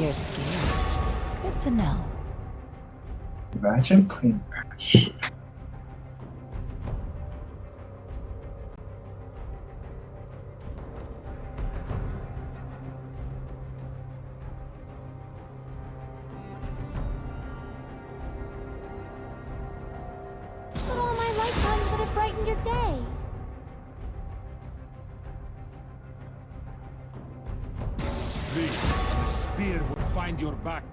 You're scared. Good to know. Imagine playing Ash. But all my lifetimes would have brightened your day. Flee. The spear will find your back.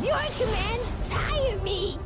Your commands tire me!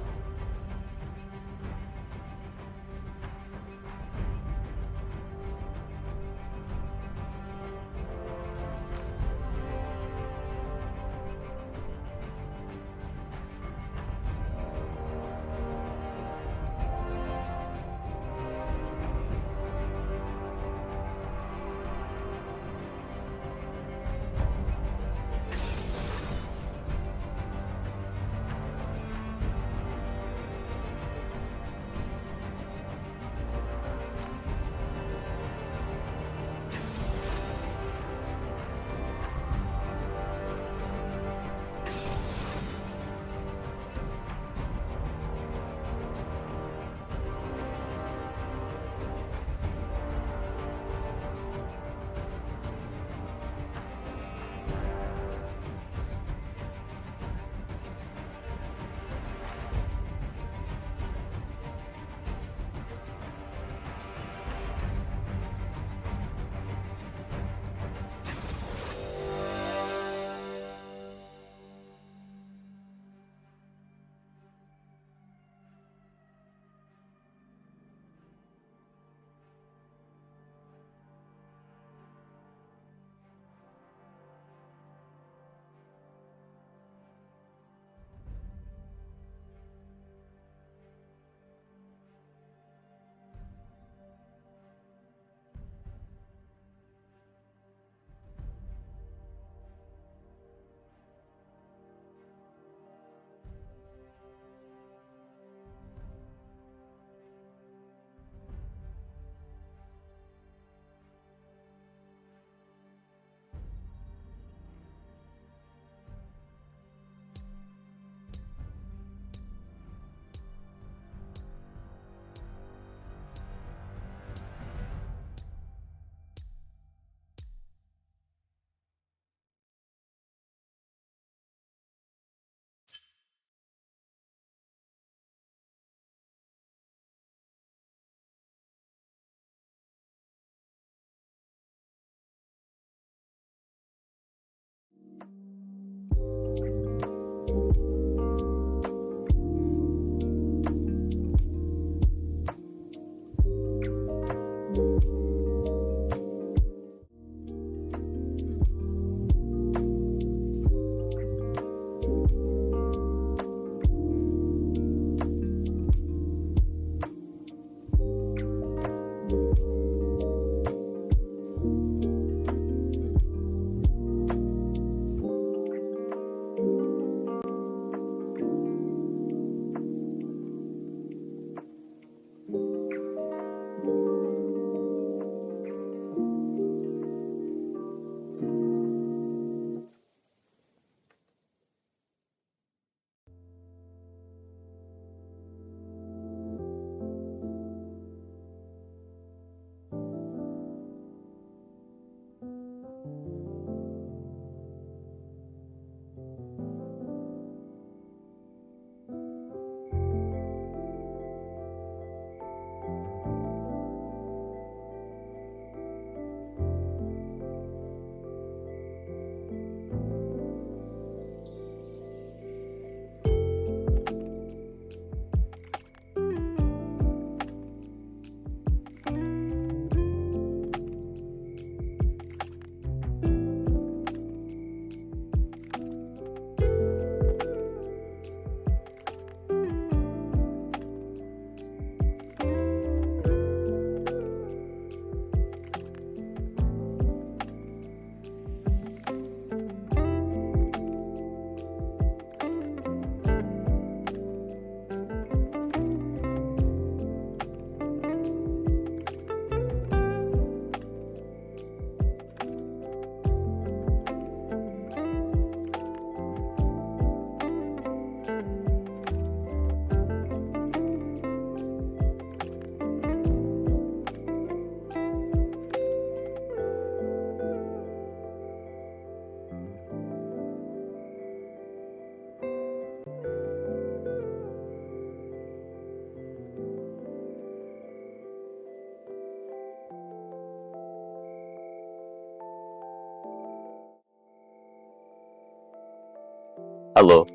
Hello.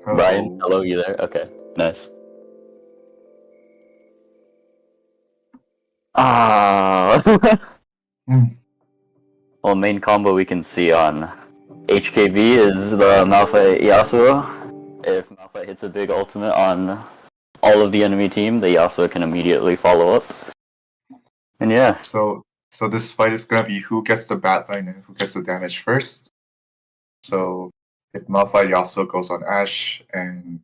Oh, Brian, hello, you there? Okay, nice. Ah. Hmm. Well, main combo we can see on HKB is the Malphite Yasuo. If Malphite hits a big ultimate on all of the enemy team, the Yasuo can immediately follow up. And yeah, So this fight is gonna be who gets the bat line and who gets the damage first. So if Malphite Yasuo goes on Ashe and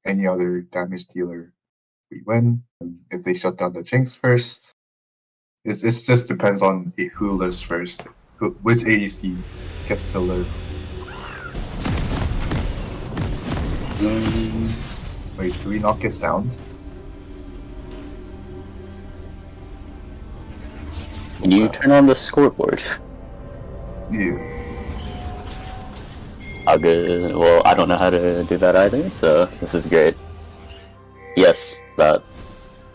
any other damage dealer, we win. And if they shut down the Jinx first, it just depends on who lives first. Which ADC gets to live. Wait, do we not get sound? can you turn on the scoreboard? Yeah. How good? Well, I don't know how to do that either, so this is great. Yes, that.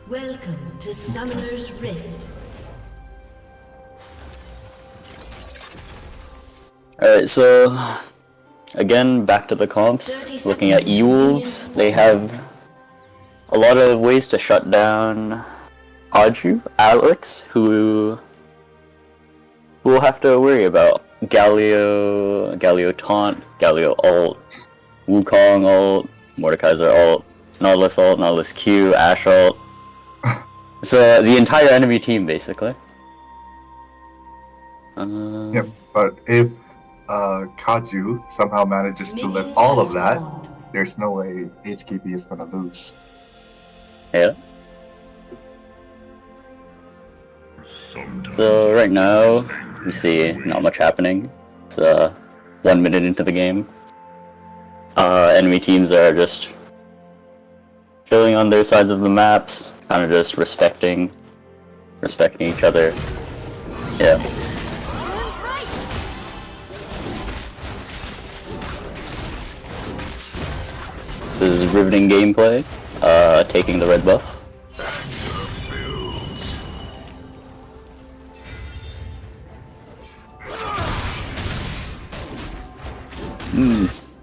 Welcome to Summoner's Rift. Alright, so again, back to the comps. Looking at eWolves, they have a lot of ways to shut down Haju, Alex, who we'll have to worry about. Galio taunt, Galio ult, Wukong ult, Mordekaiser ult, Nautilus Q, Ashe ult. So the entire enemy team, basically. Yep. But if Kaju somehow manages to live all of that, there's no way HKB is gonna lose. Yeah. So right now, we see not much happening. It's 1 minute into the game. Enemy teams are just chilling on their sides of the maps, kind of just respecting each other. Yeah. This is riveting gameplay. Taking the red buff.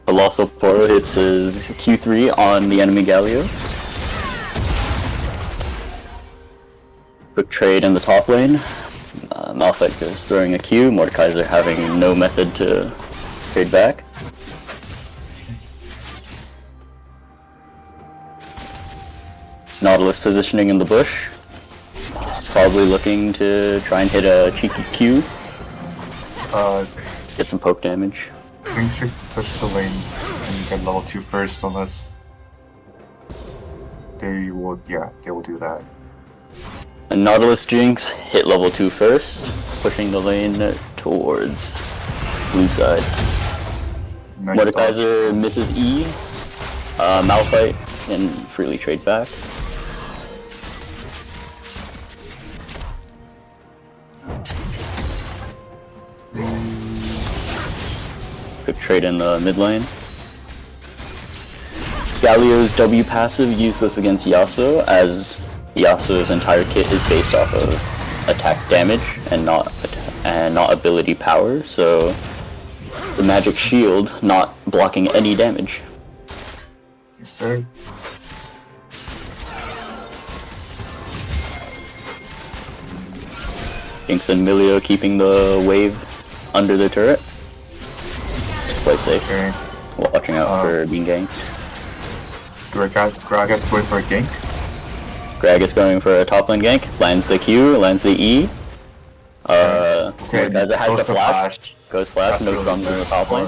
Colossal Poro hits his Q3 on the enemy Galio. Quick trade in the top lane. Malphite is throwing a Q, Mordekaiser having no method to trade back. Nautilus positioning in the bush. Probably looking to try and hit a cheeky Q. Get some poke damage. Jinx should push the lane and get level 2 first unless they will do that. And Nautilus Jinx hit level 2 first, pushing the lane towards blue side. Nice Mordekaiser misses E. Malphite can freely trade back. Quick trade in the mid lane. Galio's W passive useless against Yasuo, as Yasuo's entire kit is based off of attack damage and not ability power, so the magic shield not blocking any damage. Yes, sir. Jinx and Milio keeping the wave under the turret. Quite safe. Okay. Watching out for being ganked. Gragas going for a gank. Gragas going for a top lane gank. Lands the Q, lands the E. Mordekaiser has the flash. Goes flash, no drums in the top lane.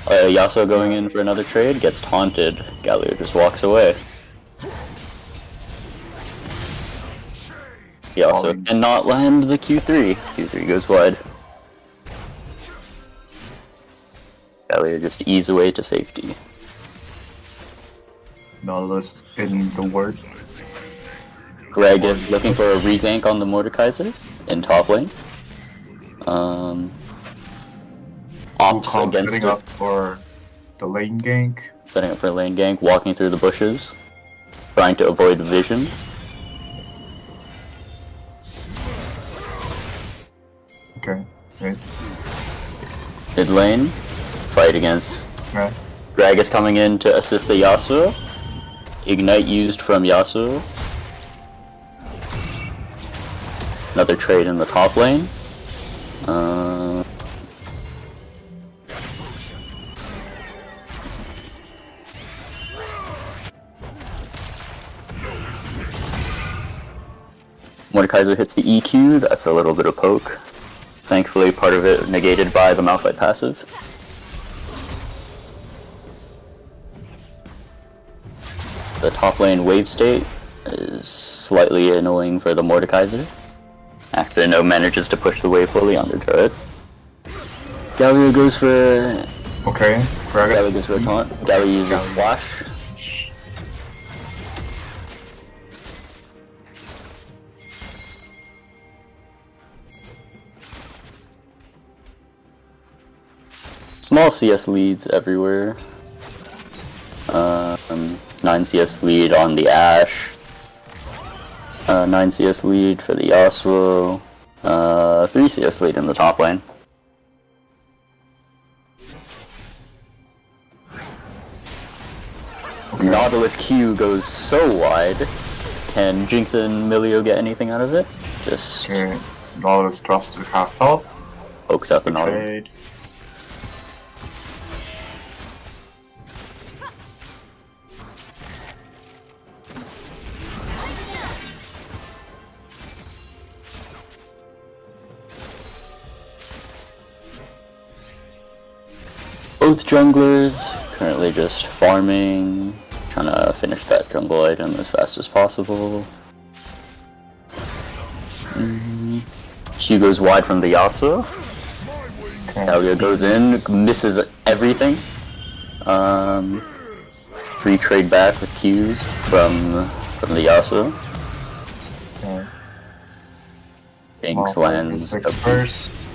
Yasuo going in for another trade, gets taunted. Galio just walks away. Yasuo cannot land the Q3. Q3 goes wide. Galio just ease away to safety. Nautilus in the ward. Gragas looking for a regank on the Mordekaiser in top lane. Ops against setting up for the lane gank. Setting up for a lane gank, walking through the bushes, trying to avoid vision. Okay. Right. Mid lane, fight against Yeah. Gragas coming in to assist the Yasuo. Ignite used from Yasuo. Another trade in the top lane. Mordekaiser hits the EQ, that's a little bit of poke. Thankfully, part of it negated by the Malphite passive. The top lane wave state is slightly annoying for the Mordekaiser. After No manages to push the wave fully on their turret. Galio goes for... Okay. Galio goes for a taunt. Galio uses flash. Small CS leads everywhere. 9 CS lead on the Ashe. 9 CS lead for the Yasuo. 3 CS lead in the top lane. Okay. Nautilus Q goes so wide. Can Jinx and Milio get anything out of it? Just Okay. Nautilus drops to half health. pokes out the Nautilus. Trade. Both junglers currently just farming, trying to finish that jungle item as fast as possible. Q goes wide from the Yasuo. Okay. Galio goes in, misses everything. Free trade back with Qs from the Yasuo. Okay. Jinx Malphite lands. six first.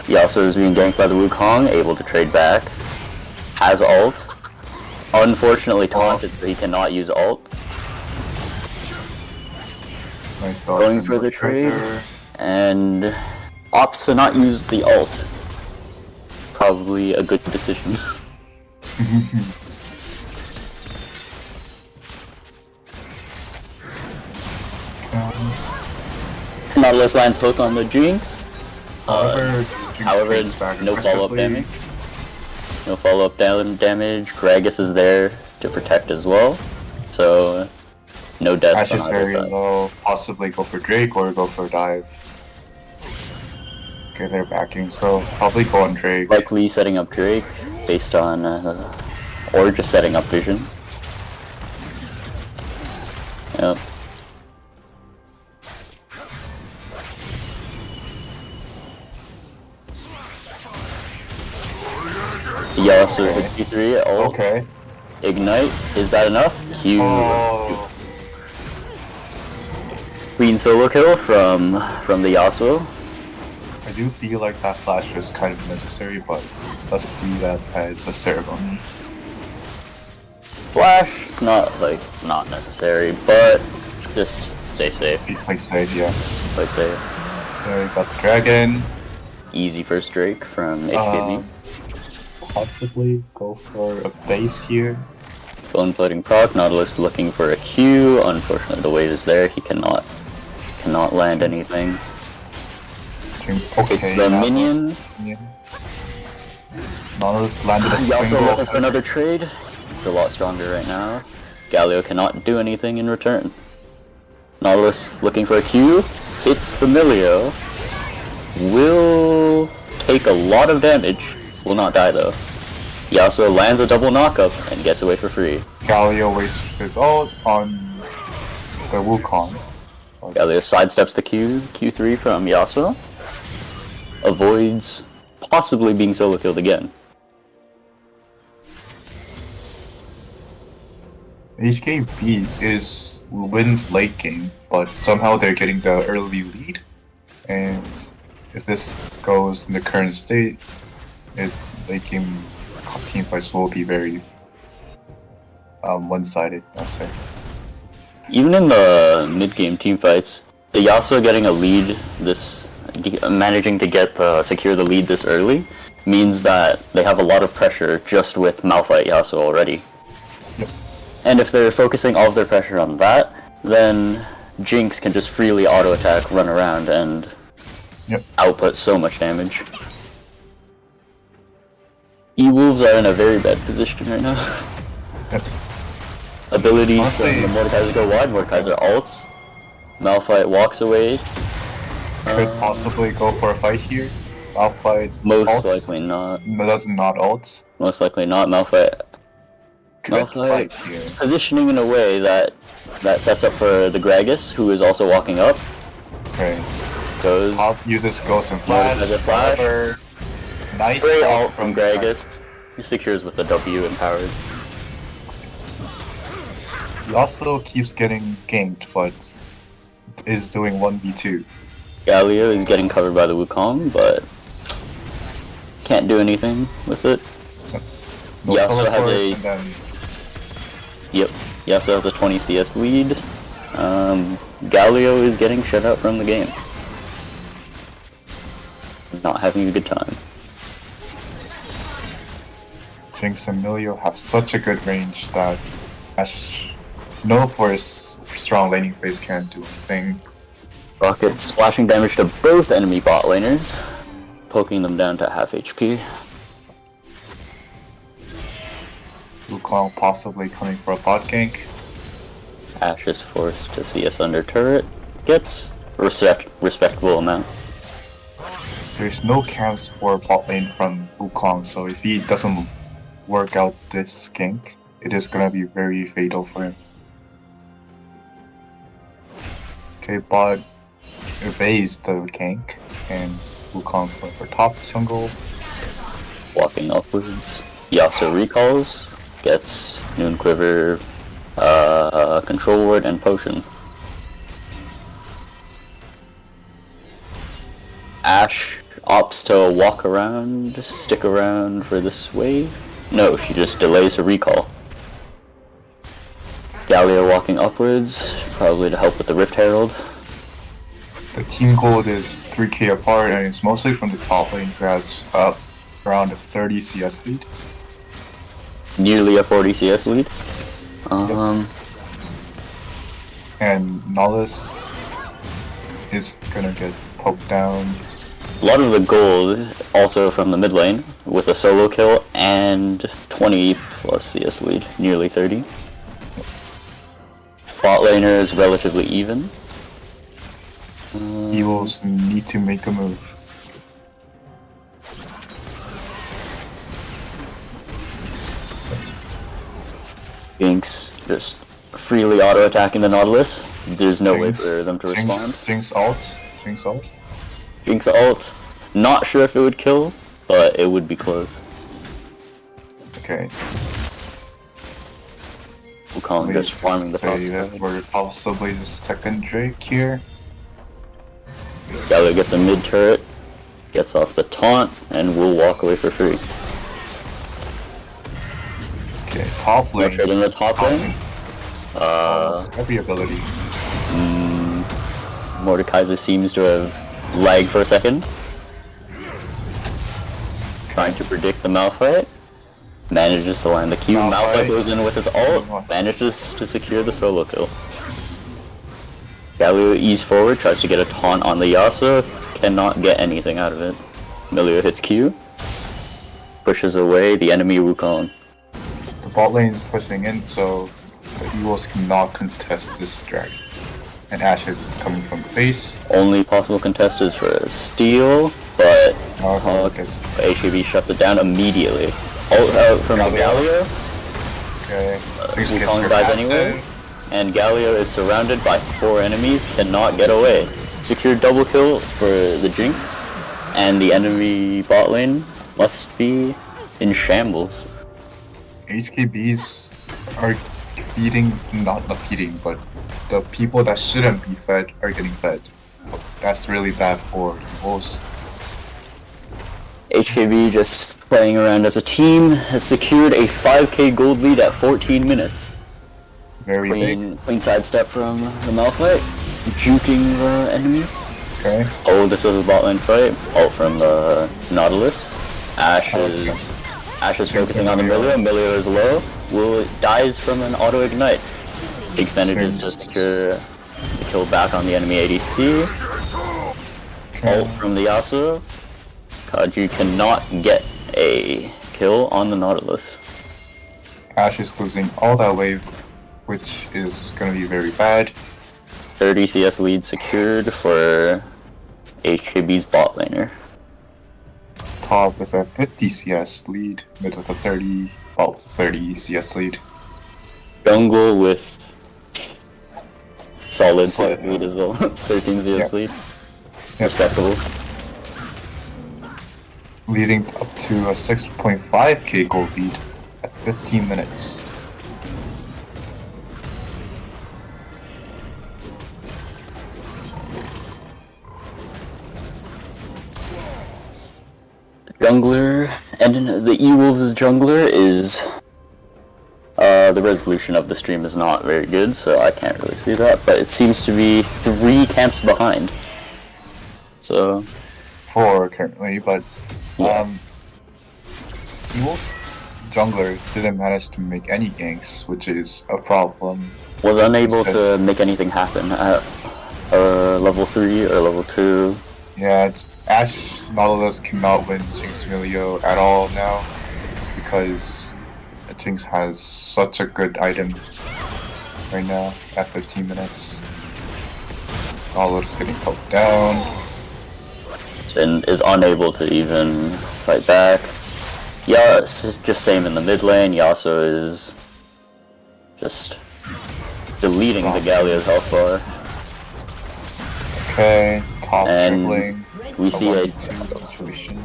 Yasuo is being ganked by the Wukong, able to trade back. Has ult. Unfortunately taunted, so he cannot use ult. Nice dodge Going from for the trade. Mordekaiser. And opts to not use the ult. Probably a good decision. Nautilus lands hook on the Jinx. However, Jinx trades back no follow-up aggressively. damage. No follow-up damage. Gragas is there to protect as well. So, no deaths Ash on is either very side. low. Possibly go for Drake or go for dive. Okay, they're backing, so probably go on Drake. Likely setting up Drake based on, or just setting up Vision. Yep. Yasuo hit Q3, ult, Okay. Ignite, is that enough? Q, Oh, clean solo kill from the Yasuo. I do feel like that flash was kind of necessary, but let's see that as a ceremony. Flash, not necessary, but just stay safe, Be play safe, yeah. play safe. There we got the dragon. Easy first Drake from HKB. Possibly go for a base here. Bone plating proc, Nautilus looking for a Q. Unfortunately, the wave is there. He cannot land anything. Okay, It's the minion. Nautilus landed a He also single. looking for another trade. He's a lot stronger right now. Galio cannot do anything in return. Nautilus looking for a Q. Hits the Milio. Will take a lot of damage. Will not die though. He also lands a double knockup and gets away for free. Galio wastes his ult on the Wukong. Galio sidesteps the Q3 from Yasuo. Avoids possibly being solo killed again. HKB wins late game, but somehow they're getting the early lead. And if this goes in the current state, late game team fights will be very one-sided, I'd say. Even in the mid-game team fights, the Yasuo getting a lead this managing to get secure the lead this early means that they have a lot of pressure just with Malphite Yasuo already. Yep. And if they're focusing all of their pressure on that, then Jinx can just freely auto attack, run around, and output so much damage. eWolves are in a very bad position right now. Yep. Abilities Honestly, from the Mordekaiser go wide, Mordekaiser ults, Malphite walks away. Could possibly go for a fight here. Malphite Most ults. likely not. Does not ult. Most likely not. Malphite Could fight here. is positioning in a way that sets up for the Gragas, who is also walking up. Okay. So Top uses Ghost and Flash. Mordekaiser flash. However, nice Great ult ult from Gragas. He secures with the W empowered. He also keeps getting ganked, but is doing 1v2. Galio is getting covered by the Wukong, but can't do anything with it. No Yasuo has teleport, a and then Yasuo has a 20 CS lead. Galio is getting shut out from the game. Not having a good time. Jinx and Milio have such a good range that Ash, known for his strong laning phase, can't do anything. Rocket splashing damage to both enemy bot laners, poking them down to half HP. Wukong possibly coming for a bot gank. Ash is forced to CS under turret. Gets respectable amount. There's no camps for bot lane from Wukong, so if he doesn't work out this gank, it is gonna be very fatal for him. Okay, bot evades the gank, and Wukong's going for top jungle. Walking upwards. Yasuo recalls. Gets Noon Quiver, Control Ward, and Potion. Ash opts to walk around, stick around for this wave. No, she just delays her recall. Galio walking upwards, probably to help with the Rift Herald. The team gold is 3k apart, and it's mostly from the top lane, who has around a 30 CS lead. Nearly a 40 CS lead. And Nolus is gonna get poked down. A lot of the gold also from the mid lane with a solo kill and 20 plus CS lead, nearly 30. Bot laner is relatively even. eWolves need to make a move. Jinx just freely auto attacking the Nautilus. There's no way for them to respond. Jinx ult. Jinx ult. Jinx ult. Not sure if it would kill, but it would be close. Okay. Wukong Let's just farming the top say that side. we're possibly the second Drake here. Galio gets a mid turret, gets off the taunt, and will walk away for free. Okay, top No lane. trade in the top lane. Almost every ability. Mordekaiser seems to have lagged for a second. Trying to predict the Malphite. Manages to land the Q. Malphite goes in with his ult. Manages to secure the solo kill. Galio ease forward, tries to get a taunt on the Yasuo. Cannot get anything out of it. Milio hits Q. Pushes away the enemy Wukong. The bot lane is pushing in, so the eWolves cannot contest this dragon. And Ashe is coming from the base. Only possible contest is for a steal, but HAB shuts it down immediately. Ult out from Galio. Okay. Wukong dies anyway. And Galio is surrounded by 4 enemies, cannot get away. Secured double kill for the Jinx, and the enemy bot lane must be in shambles. HKBs are feeding, not feeding, but the people that shouldn't be fed are getting fed. That's really bad for eWolves. HKB just playing around as a team has secured a 5k gold lead at 14 minutes. Very big. Clean sidestep from the Malphite, juking the enemy. Okay. Oh, this is a bot lane fight. Ult from the Nautilus. Ash is focusing on Amelia. Amelia is low. Dies from an auto ignite. Jinx manages to secure the kill back on the enemy ADC. Ult from the Yasuo. Kaju cannot get a kill on the Nautilus. Ash is losing all that wave, which is gonna be very bad. 30 CS lead secured for HKB's bot laner. Top with a 50 CS lead, mid with a 30, bot with a 30 CS lead. Jungle with solid CS lead as well. 13 CS lead. Respectable. Leading up to a 6.5k gold lead at 15 minutes. Jungler, and the eWolves' jungler is... the resolution of the stream is not very good, so I can't really see that, but it seems to be 3 camps behind. So... 4 currently, but yeah. eWolves jungler didn't manage to make any ganks, which is a problem. Was unable to make anything happen at level 3 or level 2. Yeah, Ash Nautilus cannot win Jinx Milio at all now because Jinx has such a good item right now at 15 minutes. Nautilus getting poked down. And is unable to even fight back. Yeah, it's just same in the mid lane. Yasuo is just deleting the Galio's health bar. Okay, top And dribbling. we see a situation.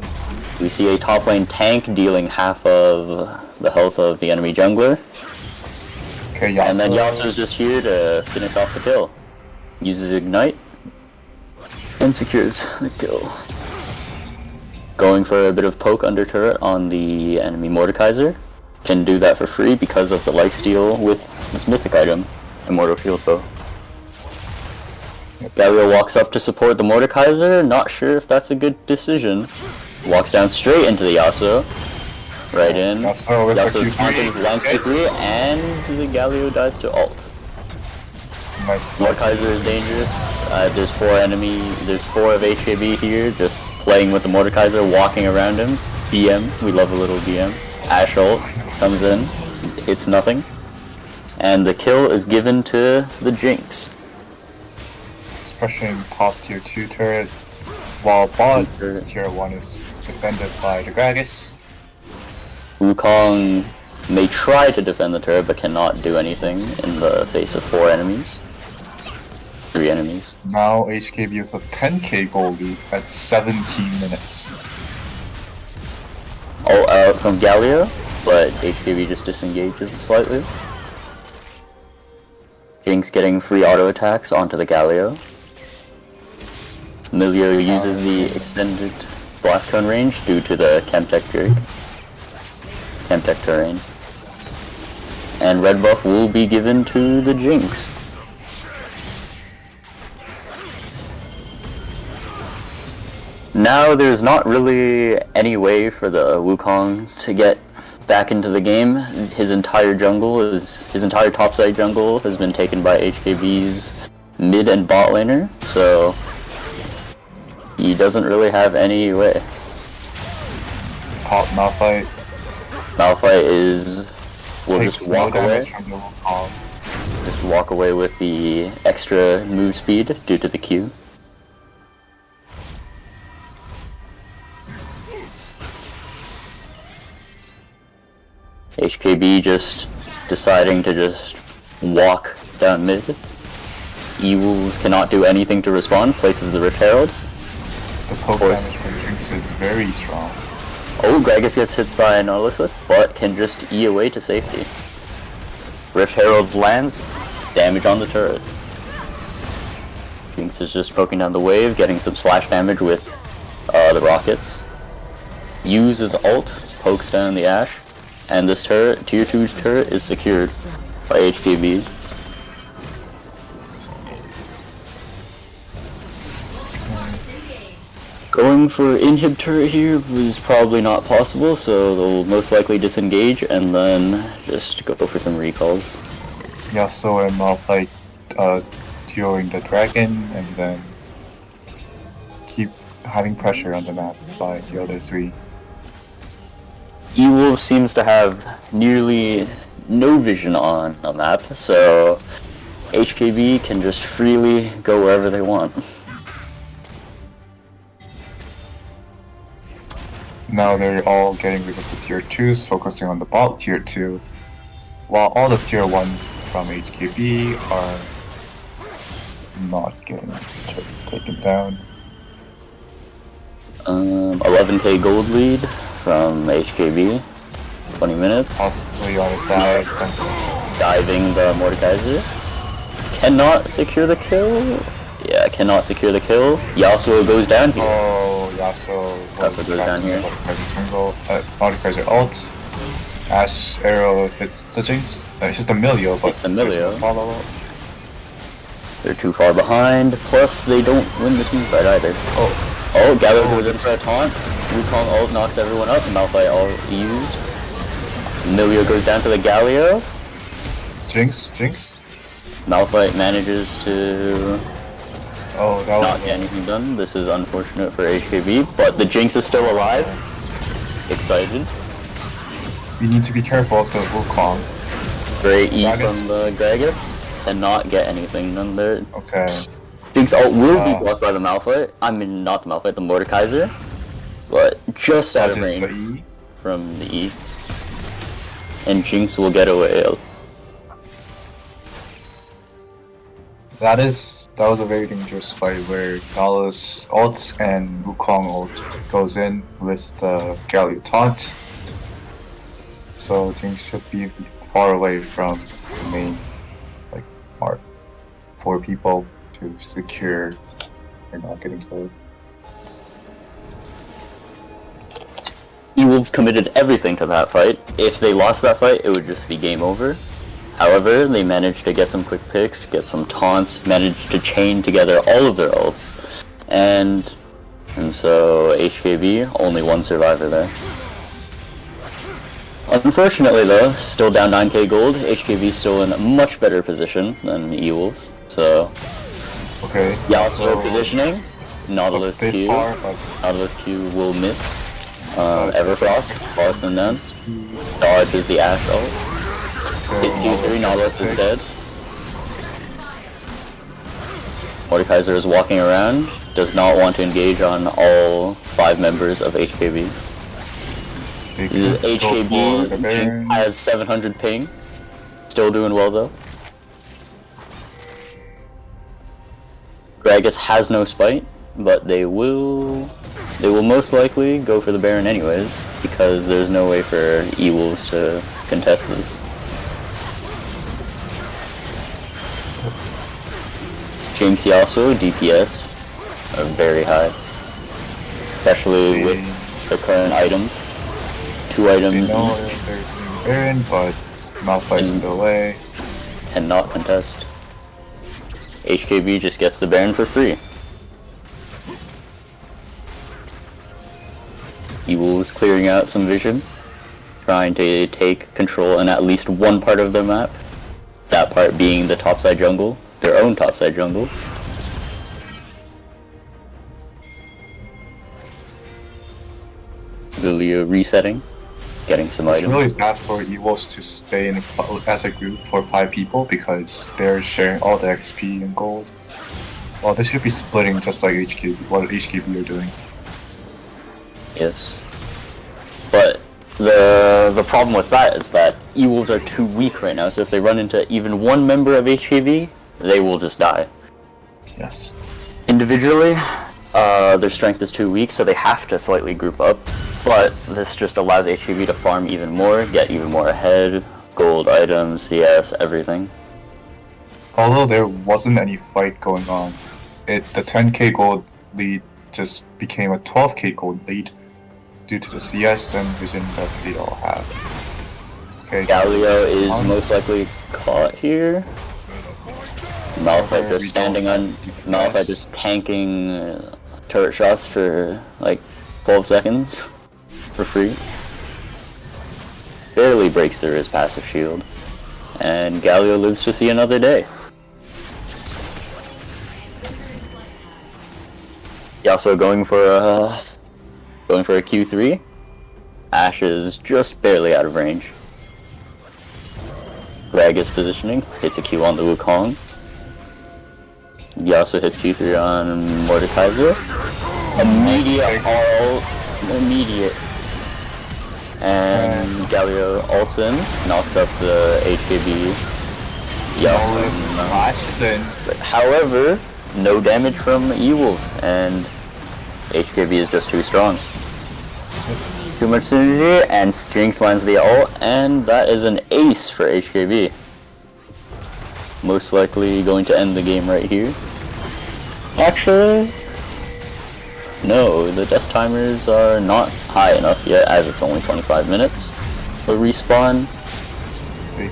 top lane tank dealing half of the health of the enemy jungler. Okay, Yasuo. And then Yasuo is just here to finish off the kill. Uses ignite and secures the kill. Going for a bit of poke under turret on the enemy Mordekaiser. Can do that for free because of the lifesteal with this mythic item, Immortal Shield Bow. Galio walks up to support the Mordekaiser, not sure if that's a good decision. Walks down straight into the Yasuo. Right in. Yasuo's taunting, lands for 3, and the Galio dies to ult. Nice. Mordekaiser is dangerous. There's 4 of HKB here, just playing with the Mordekaiser, walking around him. BM, we love a little BM. Ash ult comes in, hits nothing. And the kill is given to the Jinx. Pressuring top tier 2 turret, while bot tier 1 is defended by the Gragas. Wukong may try to defend the turret but cannot do anything in the face of 4 enemies. 3 enemies. Now HKB with a 10k goal lead at 17 minutes. All out from Galio, but HKB just disengages slightly. Jinx getting free auto attacks onto the Galio. Milio uses the extended blast cone range due to the Chemtech terrain. And red buff will be given to the Jinx. Now there's not really any way for the Wukong to get back into the game. His entire topside jungle has been taken by HKB's mid and bot laner, so he doesn't really have any way. Top Malphite. Will just walk away. Just walk away with the extra move speed due to the Q. HKB just deciding to just walk down mid. eWolves cannot do anything to respond, places the Rift Herald. The poke damage from Jinx is very strong. Oh, Gragas gets hit by an Nautilus, but can just E away to safety. Rift Herald lands, damage on the turret. Jinx is just poking down the wave, getting some splash damage with the rockets. Uses ult, pokes down the Ashe, and this turret, tier 2's turret, is secured by HKB. Going for inhib turret here was probably not possible, so they'll most likely disengage and then just go for some recalls. Yasuo and Malphite during the dragon, and then keep having pressure on the map by the other three. eWolves seems to have nearly no vision on a map, so HKB can just freely go wherever they want. Now they're all getting rid of the tier 2s, focusing on the bot tier 2, while all the tier 1s from HKB are not getting taken down. 11k gold lead from HKB, 20 minutes. Possibly on a dive. Diving the Mordekaiser. Cannot secure the kill. Yeah, cannot secure the kill. Yasuo goes down here. Oh, Yasuo Yasuo goes down here. Mordekaiser ult. Ash arrow hits the Jinx. It's just a Milio, but It's the Milio. follow. They're too far behind. Plus, they don't win the team fight either. Oh, Gallo goes in for a taunt. Wukong ult knocks everyone up. Malphite ult used. Milio goes down to the Galio. Jinx. Malphite manages to Oh, that not was get anything done. This is unfortunate for HKB, but the Jinx is still alive. Excited. We need to be careful of the Wukong. Great E Gragas. from the Gragas. Cannot get anything done there. Okay. Jinx ult will be blocked by the Malphite. I mean, not the Malphite, the Mordekaiser. But just out of That is range the E. from the E. And Jinx will get away. That was a very dangerous fight where Gala's ult and Wukong ult goes in with the Galio taunt. So Jinx should be far away from the main part for people to secure and not getting killed. eWolves committed everything to that fight. If they lost that fight, it would just be game over. However, they managed to get some quick picks, get some taunts, managed to chain together all of their ults, and so HKB, only one survivor there. Unfortunately though, still down 9k gold, HKB still in a much better position than eWolves, so Okay. Yasuo positioning, Nautilus a bit Q, far, but Nautilus Q will miss, Everfrost, follows them down, dodges the Ash ult. Hits Q3, Nautilus is dead. Mordekaiser is walking around, does not want to engage on all 5 members of HKB. HKB has 700 ping, still doing well though. Gragas has no spite, but they will most likely go for the Baron anyways, because there's no way for eWolves to contest this. Jinx Yasuo, DPS are very high, especially with the current items. 2 items they know they're doing Baron, but Malphite's in the way. cannot contest. HKB just gets the Baron for free. eWolves clearing out some vision, trying to take control in at least one part of the map. That part being the topside jungle, their own topside jungle. Lilia resetting, getting some It's items. really bad for eWolves to stay as a group for 5 people because they're sharing all the XP and gold. Well, they should be splitting just like HKB, what HKB are doing. Yes. But the problem with that is that eWolves are too weak right now, so if they run into even one member of HKB, they will just die. Yes. Individually, their strength is too weak, so they have to slightly group up. But this just allows HKB to farm even more, get even more ahead, gold items, CS, everything. Although there wasn't any fight going on, the 10k gold lead just became a 12k gold lead due to the CS and vision that they all have. Okay, Galio is most likely caught here. Malphite just standing on... Malphite just tanking turret shots for like 12 seconds for free. Barely breaks through his passive shield. And Galio lives to see another day. Yasuo going for a Q3. Ashe is just barely out of range. Rag is positioning, hits a Q on the Wukong. Yasuo hits Q3 on Mordekaiser. Immediate. And Galio ults in, knocks up the HKB. Yasuo. However, no damage from eWolves, and HKB is just too strong. Too much synergy, and Strings lands the ult, and that is an ace for HKB. Most likely going to end the game right here. Actually, no, the death timers are not high enough yet, as it's only 25 minutes for respawn. They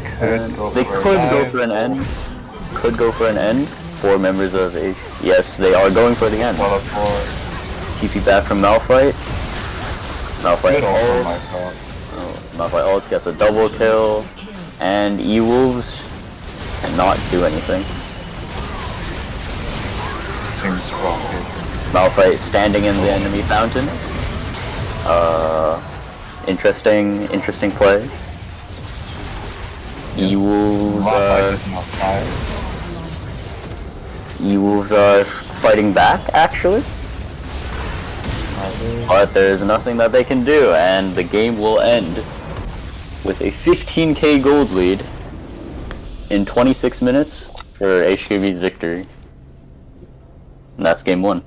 could go for an end. Could go for an end. 4 members of Ace. Yes, they are going for the end. TP back from Malphite. Malphite ults, gets a double kill, and eWolves cannot do anything. Malphite standing in the enemy fountain. Interesting play. eWolves are fighting back, actually. But there's nothing that they can do, and the game will end with a 15k gold lead in 26 minutes for HKB's victory. And that's game 1.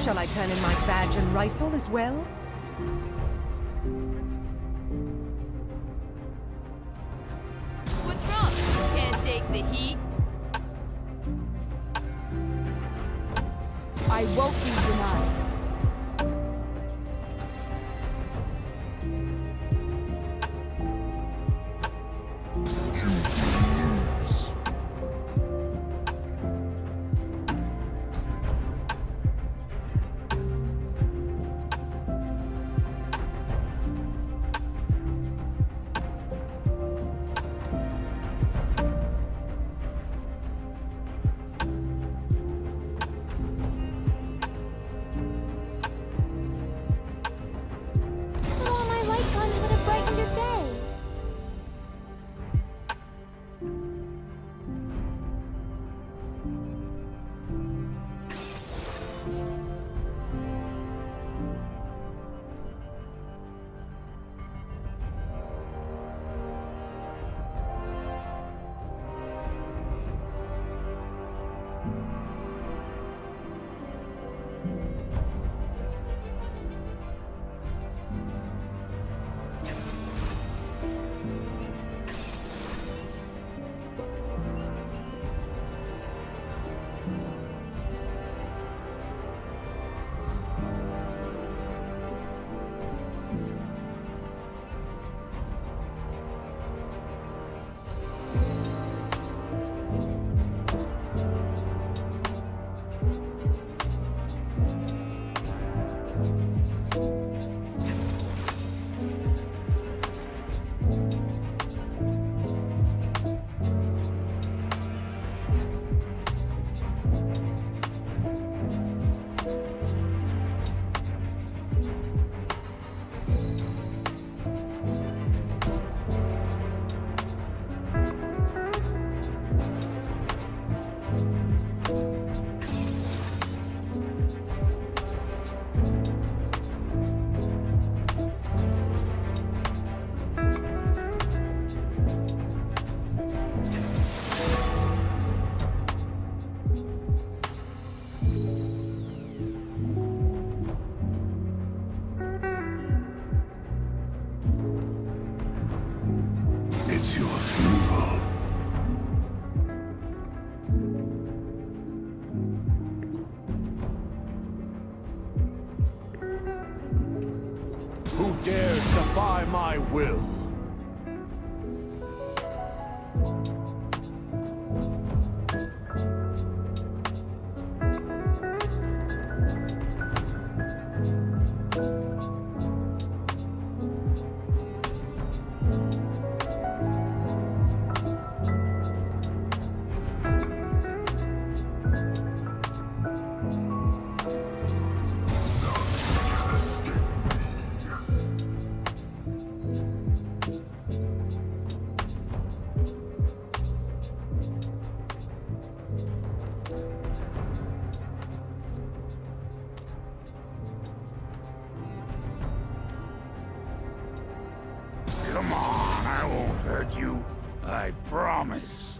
Shall I turn in my badge and rifle as well? What's wrong? Can't take the heat? I won't be denied. Who dares defy my will? Come on, I won't hurt you. I promise.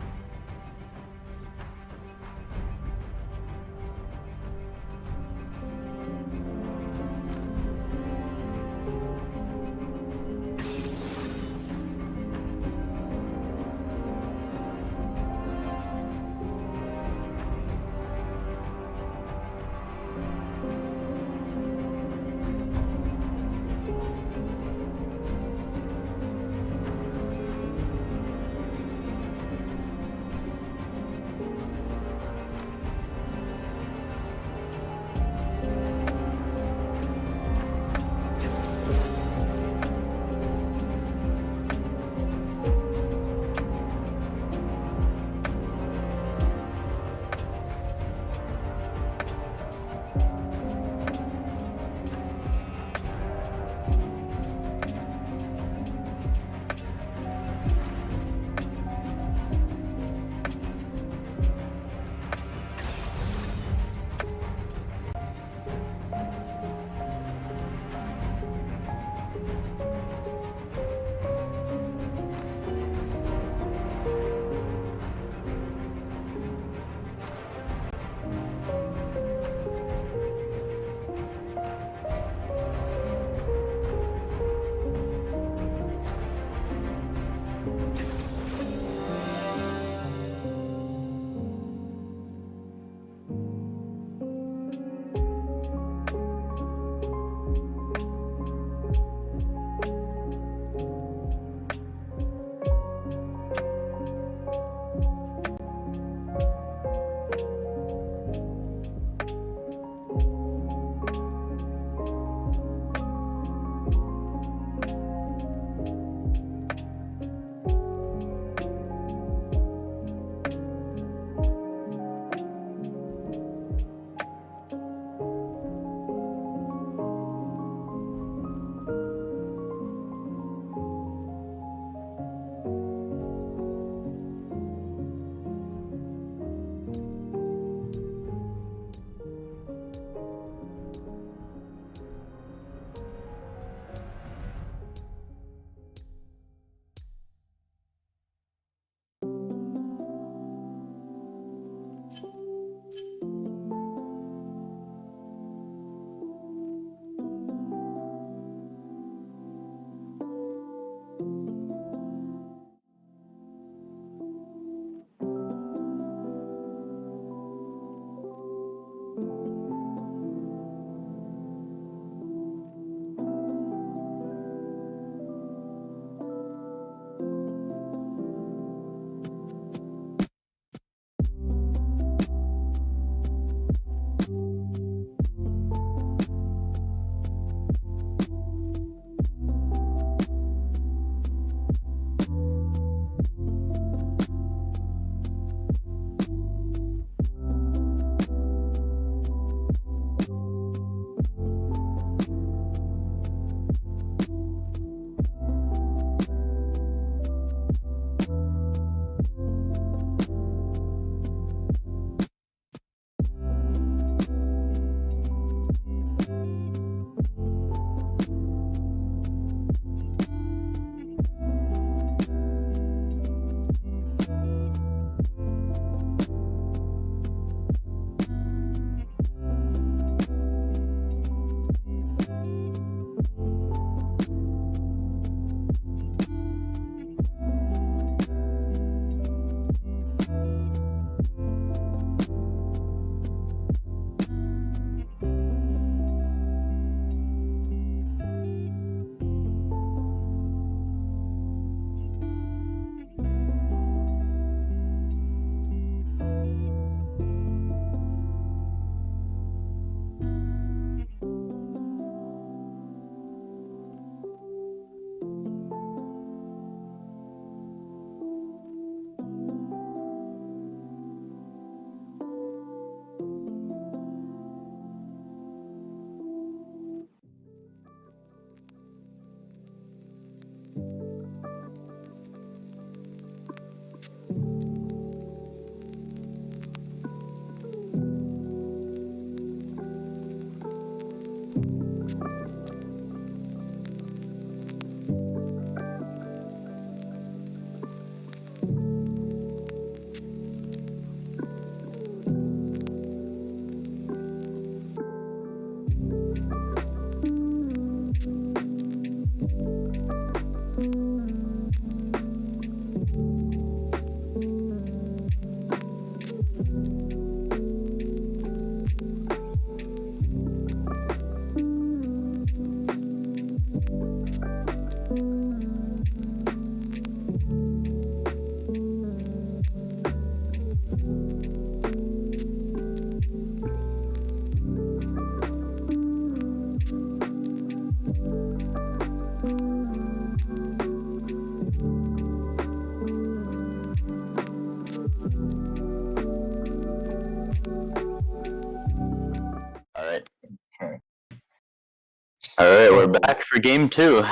Alright, we're back for game 2.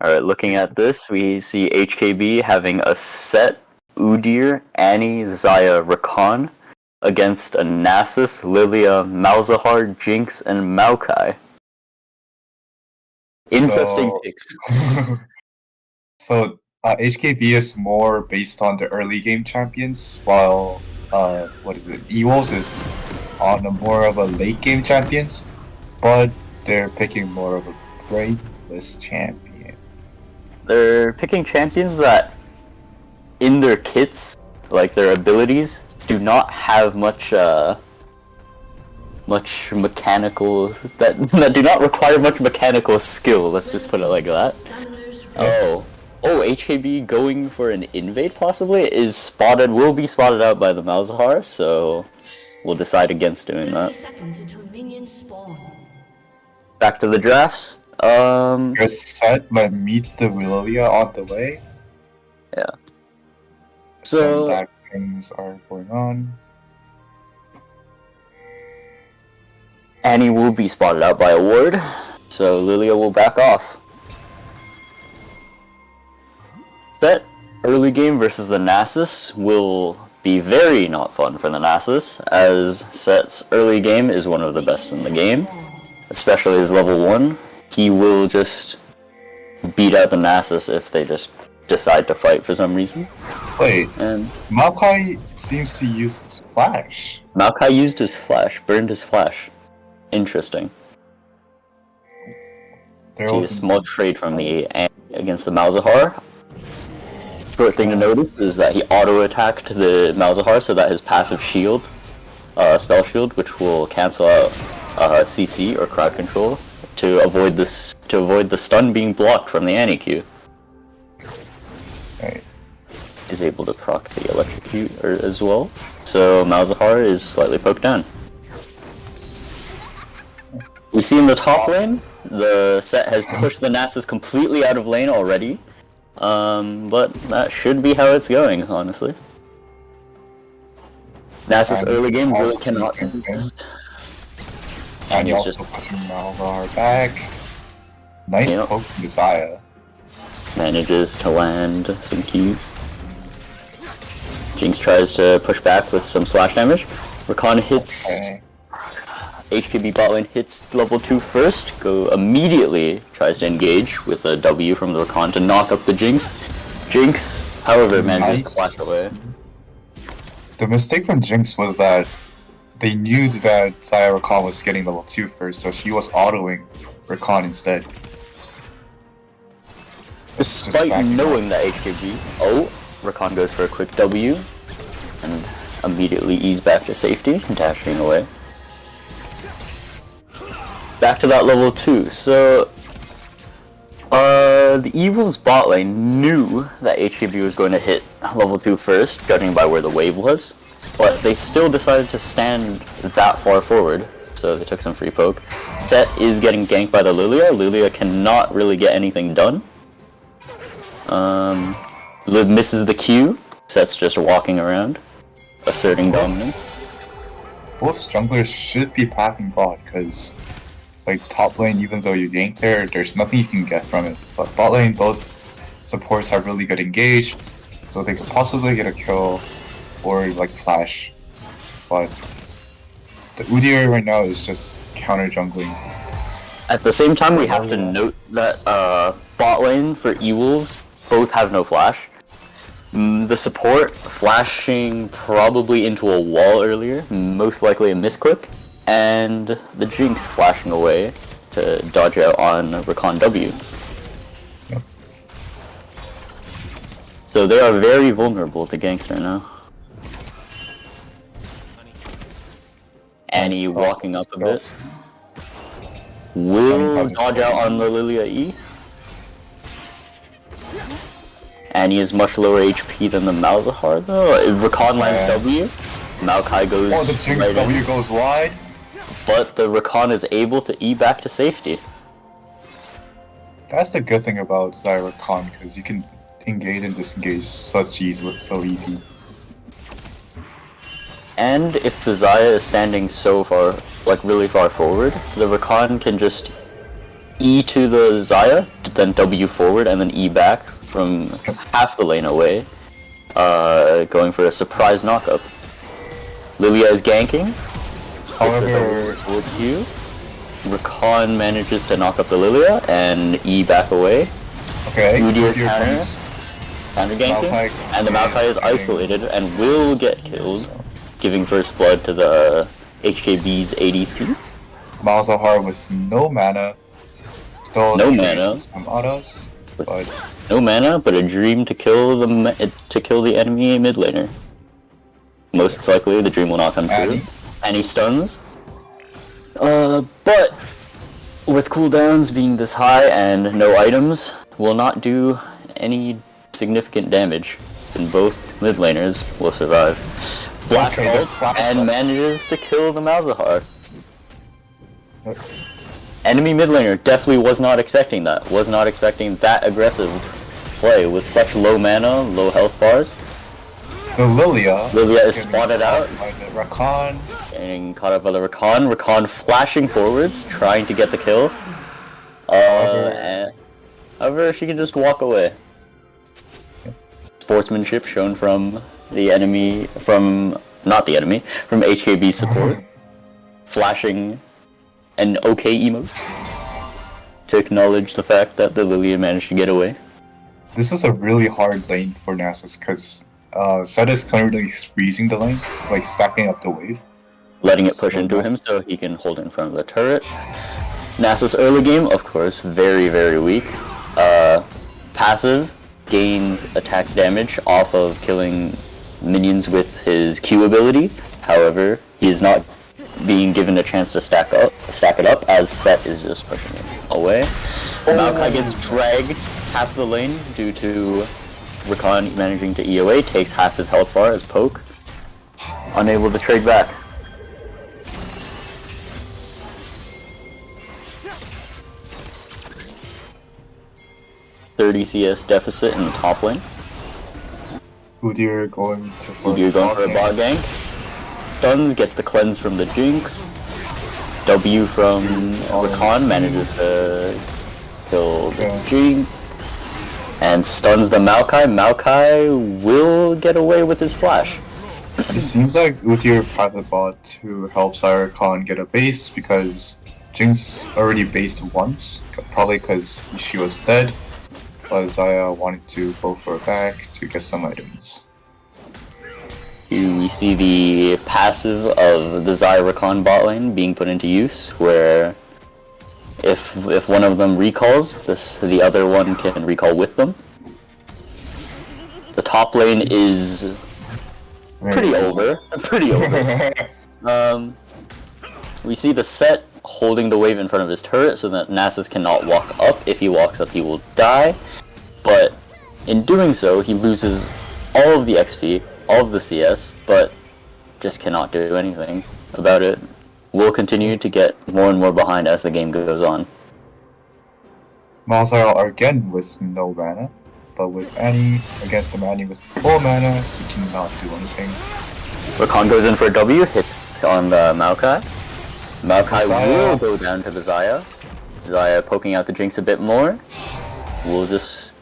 Alright, looking at this, we see HKB having a Set, Udyr, Annie, Xayah, Rakan against a Nasus, Lilia, Malzahar, Jinx, and Maokai. Interesting picks. So HKB is more based on the early game champions, while eWolves is on a more of a late game champions, but they're picking more of a brainless champion. They're picking champions that, in their kits, like their abilities, do not have much mechanical that do not require much mechanical skill. Let's just put it like that. Oh, HKB going for an invade possibly will be spotted out by the Malzahar, so we'll decide against doing that. Back to the drafts. Guys, Set might meet the Lilia on the way. Yeah. Some So back things are going on. Annie will be spotted out by a ward, so Lilia will back off. Set early game versus the Nasus will be very not fun for the Nasus, as Set's early game is one of the best in the game, especially as level 1. He will just beat out the Nasus if they just decide to fight for some reason. Wait, And Maokai seems to use his flash. Maokai used his flash, burned his flash. Interesting. There See a was small trade from the Annie against the Malzahar. Short thing to notice is that he auto-attacked the Malzahar so that his passive shield, spell shield, which will cancel out CC or crowd control to avoid the stun being blocked from the Annie Q. Right. Is able to proc the electrocute as well. So Malzahar is slightly poked down. We see in the top lane, the Set has pushed the Nasus completely out of lane already. But that should be how it's going, honestly. Nasus early game really cannot do this. And he he's also pushing Malzahar back. Nice poke from Xayah. Manages to land some Qs. Jinx tries to push back with some slash damage. Rakan hits... Okay. HKB bot lane hits level 2 first, immediately tries to engage with a W from the Rakan to knock up the Jinx. Jinx, however, manages to flash away. The mistake from Jinx was that they knew that Xayah Rakan was getting level 2 first, so she was autoing Rakan instead. Despite knowing that HKB, Rakan goes for a quick W, and immediately ease back to safety, dashing away. Back to that level 2, so the eWolves bot lane knew that HKB was going to hit level 2 first, judging by where the wave was, but they still decided to stand that far forward, so they took some free poke. Set is getting ganked by the Lilia. Lilia cannot really get anything done. Liv misses the Q. Set's just walking around, asserting dominance. Both junglers should be passing bot, because like top lane, even though you gank there's nothing you can get from it. But bot lane, both supports have really good engage, so they could possibly get a kill or like flash. But the Udyr right now is just counter jungling. At the same time, we have to note that bot lane for eWolves both have no flash. The support flashing probably into a wall earlier, most likely a misclick, and the Jinx flashing away to dodge out on Rakan W. Yep. So they are very vulnerable to ganks right now. Annie walking up a bit. Will dodge out on the Lilia E. Annie is much lower HP than the Malzahar though. If Rakan lands W, Maokai goes the Jinx right W in. goes wide. But the Rakan is able to E back to safety. That's the good thing about Xayah Rakan, because you can engage and disengage so easy. And if the Xayah is standing so far, like really far forward, the Rakan can just E to the Xayah, then W forward, and then E back from half the lane away, going for a surprise knockup. Lilia is ganking. However, Full Q. Rakan manages to knock up the Lilia and E back away. okay, Udyr is Udyr counter comes- ganking, Maokai and the Maokai is isolated and will get killed, giving first blood to the HKB's ADC. Malzahar with no mana. Still No trading mana. some autos, but No mana, but a dream to kill the enemy mid laner. Most likely, the dream will not come true. Annie. And he stuns. But with cooldowns being this high and no items, will not do any significant damage. And both mid laners will survive. Flash Okay, the ult flash and ult. manages to kill the Malzahar. Enemy mid laner definitely was not expecting that. Was not expecting that aggressive play with such low mana, low health bars. the Lilia. Lilia is getting spotted out, by the Rakan. getting caught up by the Rakan. Rakan flashing forwards, trying to get the kill. However, she can just walk away. Sportsmanship shown from the enemy, from HKB support. Flashing an okay emote to acknowledge the fact that the Lilia managed to get away. This is a really hard lane for Nasus because Zed is currently freezing the lane, like stacking up the wave. Letting it push So into nice. him so he can hold in front of the turret. Nasus early game, of course, very, very weak. Passive gains attack damage off of killing minions with his Q ability. However, he is not being given a chance to stack it up, as Set is just pushing it away. Maokai gets dragged half the lane due to Rakan managing to EOA, takes half his health bar as poke. Unable to trade back. .30 CS deficit in the top lane. Udyr going to Udyr going for a bot gank. Stuns, gets the cleanse from the Jinx. W from Rakan manages to kill the Yeah. Jinx. And stuns the Maokai. Maokai will get away with his flash. It seems like Udyr passed the bot to help Rakan get a base because Jinx already based once, probably because she was dead. But Xayah wanted to go for a back to get some items. Here we see the passive of the Xayah Rakan bot lane being put into use, where if one of them recalls, the other one can recall with them. The top lane is pretty over. We see the Set holding the wave in front of his turret so that Nasus cannot walk up. If he walks up, he will die. But in doing so, he loses all of the XP, all of the CS, but just cannot do anything about it. Will continue to get more and more behind as the game goes on. Malzahar again with no mana, but with Annie against the Annie with full mana, he cannot do anything. Rakan goes in for a W, hits on the Maokai. Maokai Xayah. will go down to the Xayah. Xayah poking out the Jinx a bit more.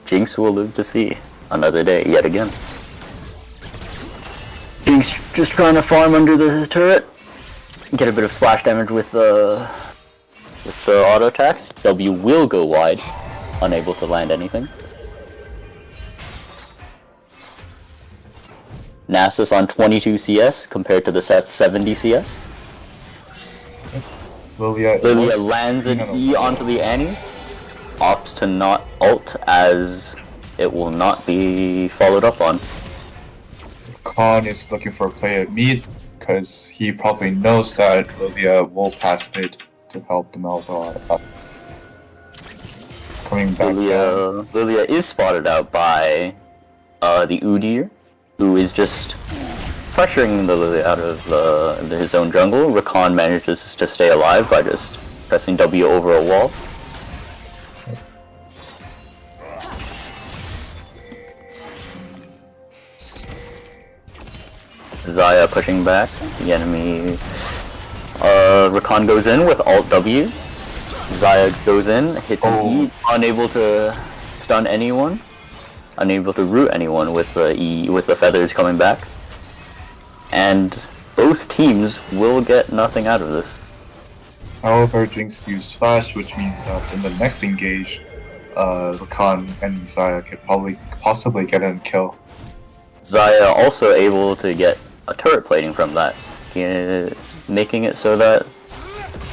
Jinx will live to see another day yet again. Jinx just trying to farm under the turret. Get a bit of splash damage with the auto attacks. W will go wide, unable to land anything. Nasus on 22 CS compared to the Set's 70 CS. Lilia Lands an E onto the Annie. Opts to not ult as it will not be followed up on. Khan is looking for a play at mid because he probably knows that Lilia will pass mid to help the Malzahar up. Coming back down. Lilia is spotted out by the Udyr, who is just pressuring the Lilia out of his own jungle. Rakan manages to stay alive by just pressing W over a wall. Zaya pushing back. The enemy Rakan goes in with Alt W. Zaya goes in, hits an E, unable to stun anyone, unable to root anyone with the E with the feathers coming back. And both teams will get nothing out of this. However, Jinx used Flash, which means that in the next engage, Rakan and Zaya could possibly get a kill. Zaya also able to get a turret plating from that, making it so that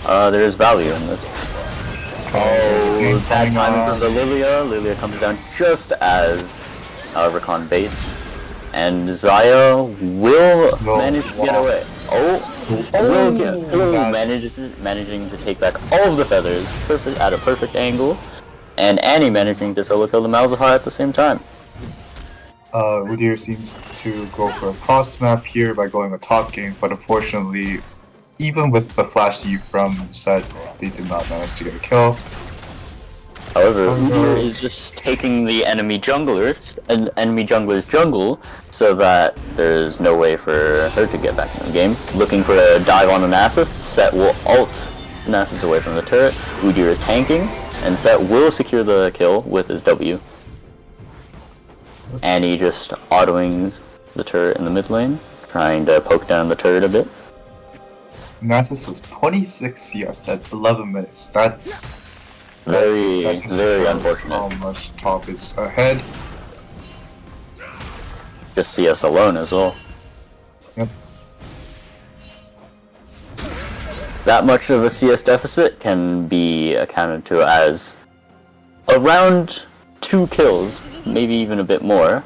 there is value in this. Bad timing from the Lilia. Lilia comes down just as Rakan baits. And Zaya will manage to get away. Managing to take back all of the feathers at a perfect angle. And Annie managing to solo kill the Malzahar at the same time. Udyr seems to go for a cross map here by going a top game, but unfortunately, even with the flash E from Set, they did not manage to get a kill. However, Udyr is just taking the enemy jungler's jungle so that there's no way for her to get back in the game. Looking for a dive on the Nasus, Set will ult Nasus away from the turret. Udyr is tanking, and Set will secure the kill with his W. Annie just autoing the turret in the mid lane, trying to poke down the turret a bit. Nasus was 26 CS at 11 minutes. That's very unfortunate. How much top is ahead. Just CS alone as well. Yep. That much of a CS deficit can be accounted to as around 2 kills, maybe even a bit more.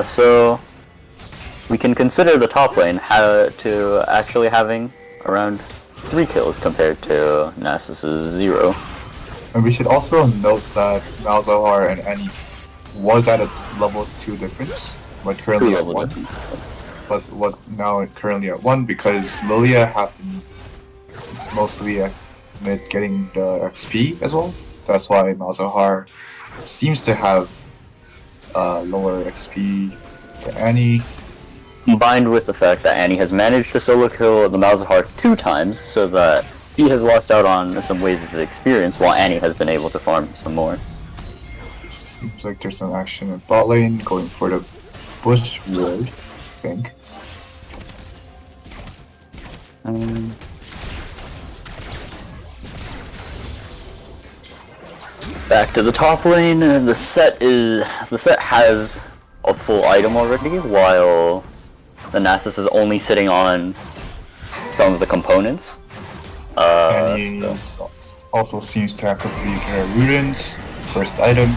So we can consider the top lane to actually having around 3 kills compared to Nasus's 0. And we should also note that Malzahar and Annie was at a level 2 difference, but currently at 1. But was now currently at 1 because Lilia happened mostly at mid getting the XP as well. That's why Malzahar seems to have lower XP to Annie. Combined with the fact that Annie has managed to solo kill the Malzahar 2 times, so that he has lost out on some waves of experience, while Annie has been able to farm some more. Seems like there's some action in bot lane, going for the bush ward, I think. Back to the top lane, the set has a full item already, while the Nasus is only sitting on some of the components. Annie also seems to have completed her Rudens, first item.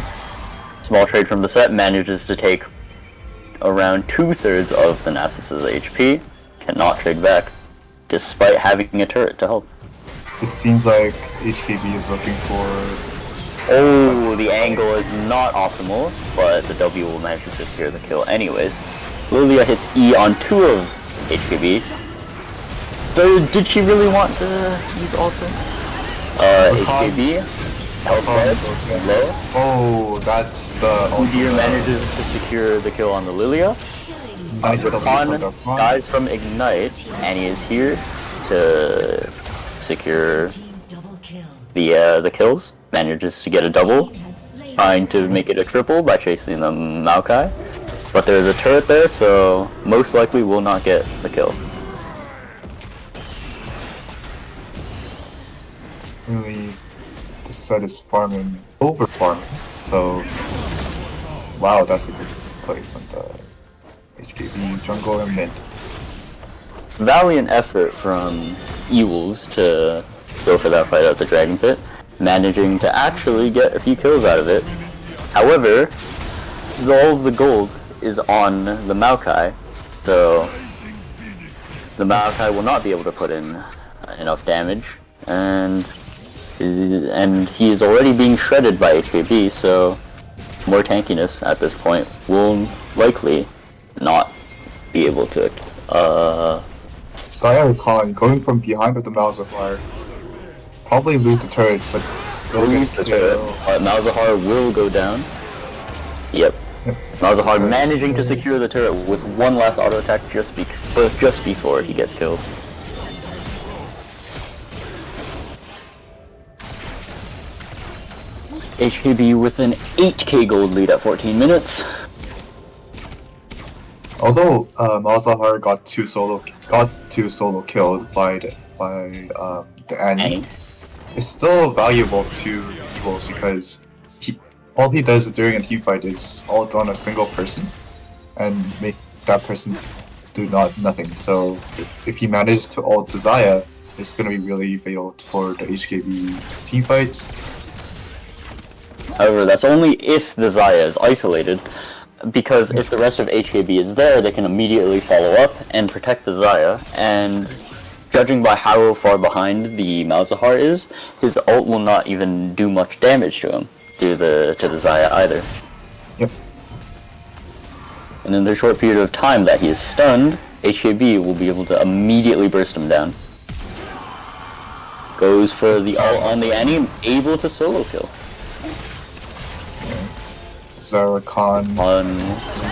Small trade from the set manages to take around 2/3 of the Nasus's HP. Cannot trade back, despite having a turret to help. It seems like HKB is looking for... Oh, the angle is not optimal, but the W will manage to secure the kill anyways. Lilia hits E on 2 of HKB. Did she really want to use ultra? HKB, health bar, low. Oh, that's the... Udyr manages to secure the kill on the Lilia. Rakan dies from Ignite, and he is here to secure the kills. Manages to get a double, trying to make it a triple by chasing the Maokai. But there's a turret there, so most likely will not get the kill. Really, this set is farming, over farming, so... Wow, that's a good play from the HKB jungle and mid. Valiant effort from eWolves to go for that fight at the Dragon Pit, managing to actually get a few kills out of it. However, all of the gold is on the Maokai, so the Maokai will not be able to put in enough damage, and he is already being shredded by HKB, so more tankiness at this point will likely not be able to So I recall going from behind with the Malzahar, probably lose the turret, but still get the kill. Malzahar will go down. Yep. Malzahar managing to secure the turret with one last auto attack just because but just before he gets killed. HKB with an 8k gold lead at 14 minutes. Although Malzahar got two solo killed by the Annie, it's still valuable to the equals because all he does during a team fight is ult on a single person and make that person do nothing. So if he manages to ult Zaya, it's going to be really fatal for the HKB team fights. However, that's only if the Zaya is isolated, because if the rest of HKB is there, they can immediately follow up and protect the Zaya, and judging by how far behind the Malzahar is, his ult will not even do much damage to him, to the Zaya either. Yep. And in the short period of time that he is stunned, HKB will be able to immediately burst him down. Goes for the ult on the Annie, able to solo kill. Zarakan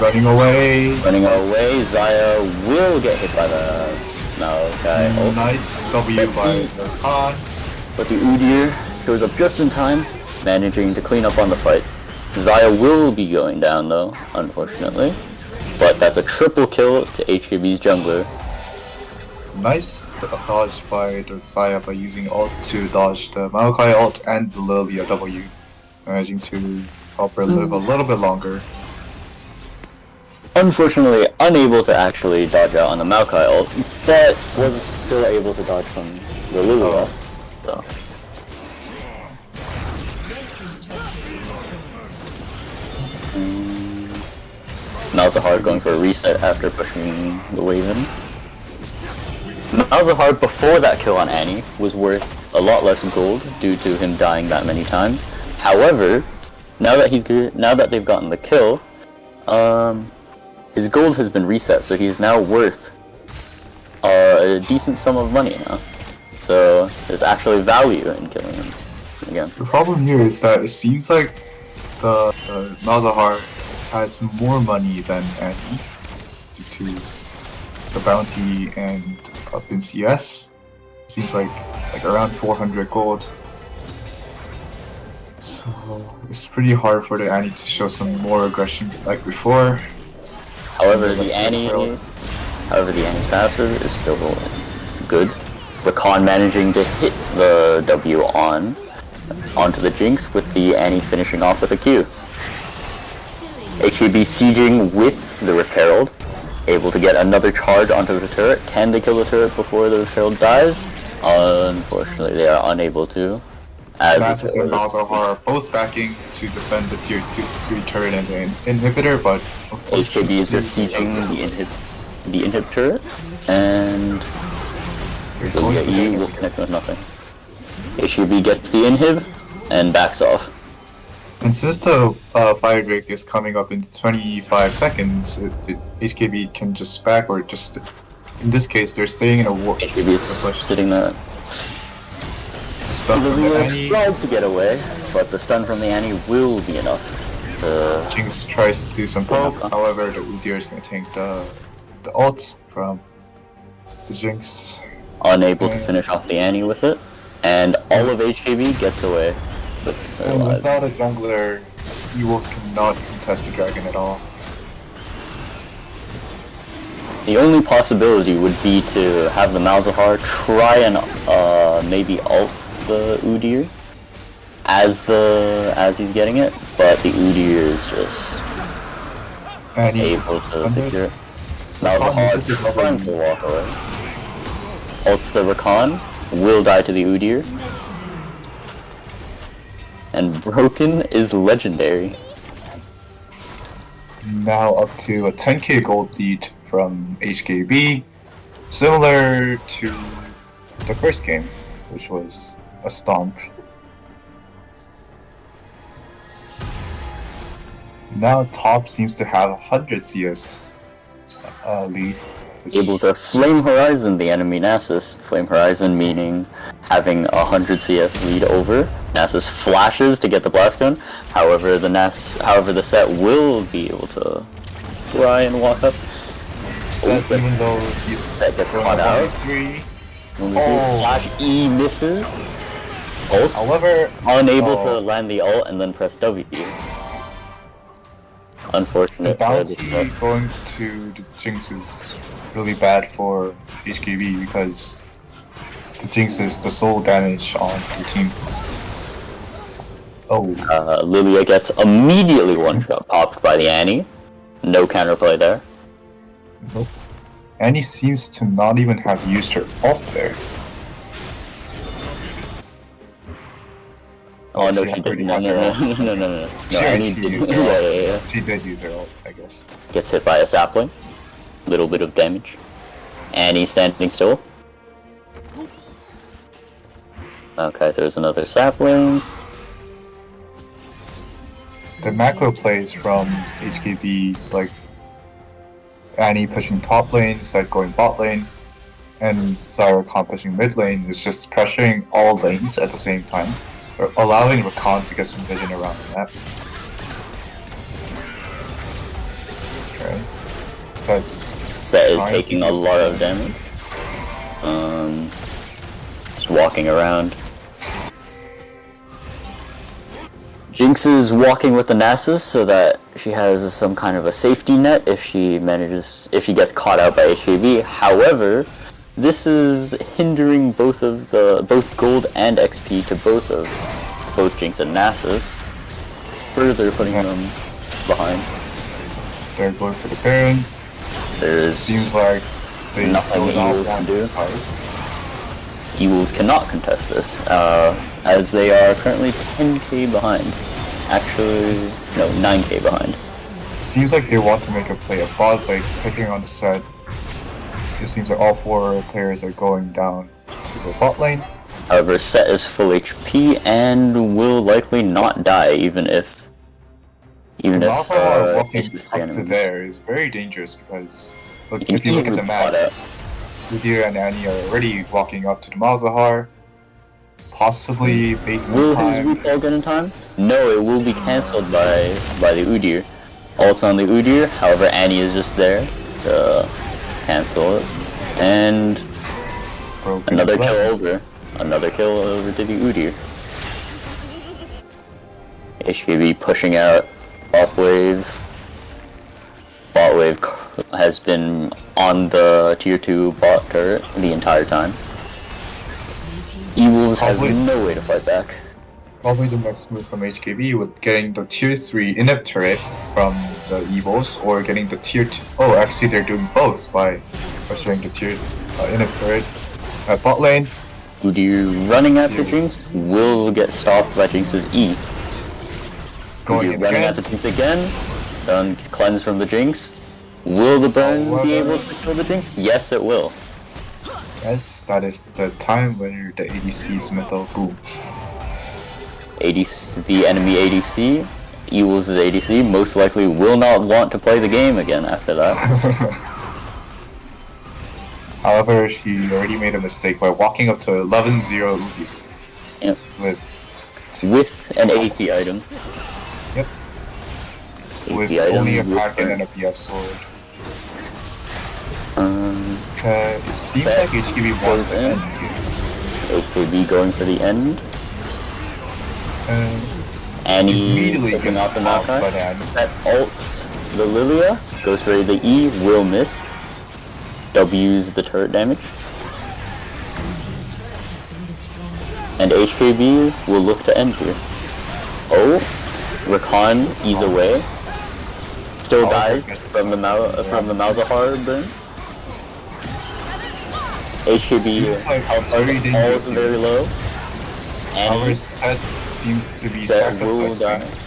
Running away. Zaya will get hit by the Maokai ult. Nice W by Zarakan. But the Udyr shows up just in time, managing to clean up on the fight. Zaya will be going down though, unfortunately. But that's a triple kill to HKB's jungler. Nice dodge by the Zaya by using ult to dodge the Maokai ult and the Lilia W, managing to help her live a little bit longer. Unfortunately, unable to actually dodge out on the Maokai ult, but was still able to dodge from the Lilia. So. Malzahar going for a reset after pushing the wave in. Malzahar, before that kill on Annie, was worth a lot less gold due to him dying that many times. However, now that they've gotten the kill, his gold has been reset, so he's now worth a decent sum of money now. So there's actually value in killing him again. The problem here is that it seems like the Malzahar has more money than Annie due to the bounty and up in CS. Seems like around 400 gold. So it's pretty hard for the Annie to show some more aggression like before. However, the Annie's passive is still good. Rakan managing to hit the W onto the Jinx with the Annie finishing off with a Q. HKB sieging with the Rift Herald, able to get another charge onto the turret. Can they kill the turret before the Rift Herald dies? Unfortunately, they are unable to. Nasus and Malzahar are both backing to defend the tier 2-3 turret and the inhibitor, but HKB is just sieging the inhib turret, and will connect with nothing. HKB gets the inhib and backs off. And since the Fire Drake is coming up in 25 seconds, the HKB can just back, or just, in this case, they're staying in a war. HKB is sitting there. Stun from the Annie. Tries to get away, but the stun from the Annie will be enough. Jinx tries to do some poke, however the Udyr is going to tank the ult from the Jinx. Unable to finish off the Annie with it, and all of HKB gets away. And without a jungler, eWolves cannot contest the dragon at all. The only possibility would be to have the Malzahar try and maybe ult the Udyr as he's getting it, but the Udyr is just able to secure it. Malzahar trying to walk away. Ults the Rakan, will die to the Udyr. And Broken is legendary. Now up to a 10k gold lead from HKB, similar to the first game, which was a stomp. Now top seems to have 100 CS lead. Able to Flame Horizon the enemy Nasus. Flame Horizon meaning having 100 CS lead over. Nasus flashes to get the blast gun. However, the set will be able to try and walk up. Set, even though he's Set gets going caught out. 3. Flash E misses. Ult. However, Unable to land the ult and then press W. the Unfortunate. bounty going to the Jinx is really bad for HKB because the Jinx is the sole damage on the team. Oh, Lilia gets immediately one-shot popped by the Annie. No counterplay there. nope. Annie seems to not even have used her ult there. Oh no, she she already didn't. No, has no, her no, ult. no, no, no, no. She No, already Annie did. used her Yeah, ult. yeah, yeah. She did use her ult, I guess. Gets hit by a sapling. Little bit of damage. Annie standing still. Okay, there's another sapling. The macro plays from HKB, like Annie pushing top lane, Set going bot lane, and Zyra pushing mid lane, is just pressuring all lanes at the same time, or allowing Rakan to get some vision around the map. Okay. Set's Set is trying to taking a use lot the- of damage. Just walking around. Jinx is walking with the Nasus so that she has some kind of a safety net if she gets caught out by HKB. However, this is hindering both gold and XP to both Jinx and Nasus, further putting them behind. They're going for the Baron. There's Seems like they nothing do not eWolves want can do. to fight. eWolves cannot contest this, as they are currently 10k behind. Actually, no, 9k behind. Seems like they want to make a play of bot, like picking on the Set. It seems like all 4 players are going down to the bot lane. However, Set is full HP and will likely not die even if Malphite walking faces up to enemies. there is very dangerous because look, can if you look at easily the map, spot out. Udyr and Annie are already walking up to the Malzahar. Possibly based on Will his time. recall get in time? No, it will be cancelled by the Udyr. Ult's on the Udyr, however Annie is just there to cancel it. And Broken another as well. kill over. Another kill over to the Udyr. HKB pushing out bot wave. Bot wave has been on the tier 2 bot turret the entire time. eWolves has Probably. no way to fight back. Probably the next move from HKB with getting the tier 3 inhib turret from the eVos or getting the tier 2. Oh, actually they're doing both by pursuing the tier inhib turret at bot lane. Udyr running after Jinx will get stopped by Jinx's E. Going Udyr in running again. after Jinx again. Done cleanse from the Jinx. Will the burn be able to kill the Jinx? Yes, it will. Yes, that is the time when the ADC's mental boom. ADC, the enemy ADC, eWolves' ADC, most likely will not want to play the game again after that. However, she already made a mistake by walking up to 11-0 Udyr Yep. with With an AP item. Yep. With AP item only a with Kraken burn. and a BF sword. Um, It seems Set like HKB wants goes to in. end here. HKB going for the end. Annie Immediately picking gets out the popped by knockout. the Annie. That ults the Lilia, goes for the E, will miss. W's the turret damage. And HKB will look to end here. Oh, Rakan ease away. Still Oh, dies goodness. from the Malzahar burn. HKB Seems like health it's very is dangerous also very low. Our Annie Set seems to be Set will sacrificing. die.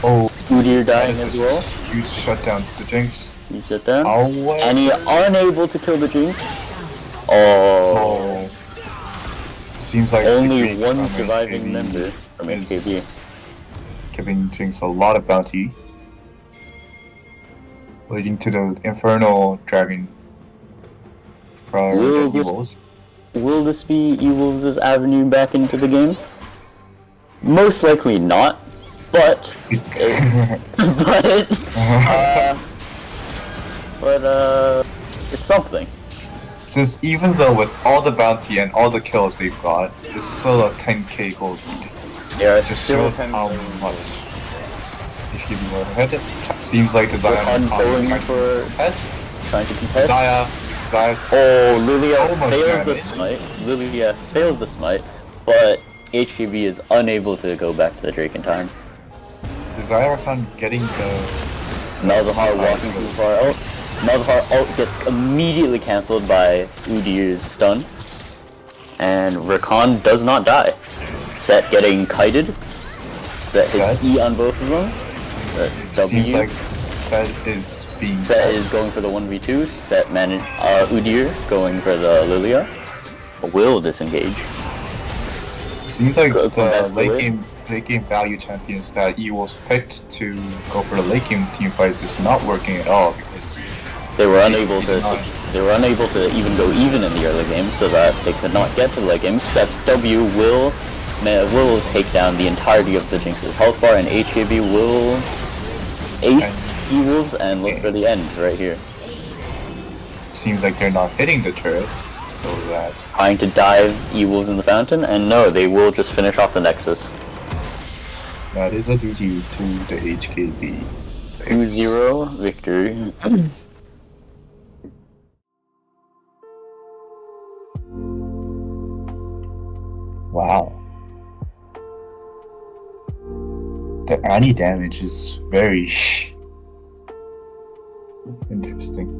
Oh, Udyr that dying is as a well. huge shutdown to the Jinx. You sit down. However, Annie unable to kill the Jinx. Oh, seems like only the Jinx one from surviving HKB member from HKB. is giving Jinx a lot of bounty, leading to the Infernal Dragon for Will the this- eVos. Will this be eWolves' avenue back into the game? Most likely not, but but it's something. Since even though with all the bounty and all the kills they've got, it's still a 10k gold lead. Yeah, It it's just still shows how much HKB were ahead. Seems like Desire Rakan and going trying for- to contest. Trying to contest. Desire, Oh, Lilia so much fails the damage. smite. Lilia fails the smite, but HKB is unable to go back to the Drake in time. Desire Khan getting the Malzahar walking too far out. Malzahar ult gets immediately cancelled by Udyr's stun. And Rakan does not die. Set getting kited. Set hits Set? E on both of them. W. seems like Set is being Set is going for the 1v2. Set manage Udyr going for the Lilia. Will disengage. seems like Go the back to late it. game value champions that eWolves picked to go for the late game team fights is not working at all because They were unable to. Not. They were unable to even go even in the early game, so that they could not get to the late game. Set's W will take down the entirety of the Jinx's health bar, and HKB will ace eWolves and look for the end right here. seems like they're not hitting the turret, so that Trying to dive eWolves in the fountain, and no, they will just finish off the Nexus. that is a GG to the HKB. 2-0 victory. Wow. The anti damage is very interesting.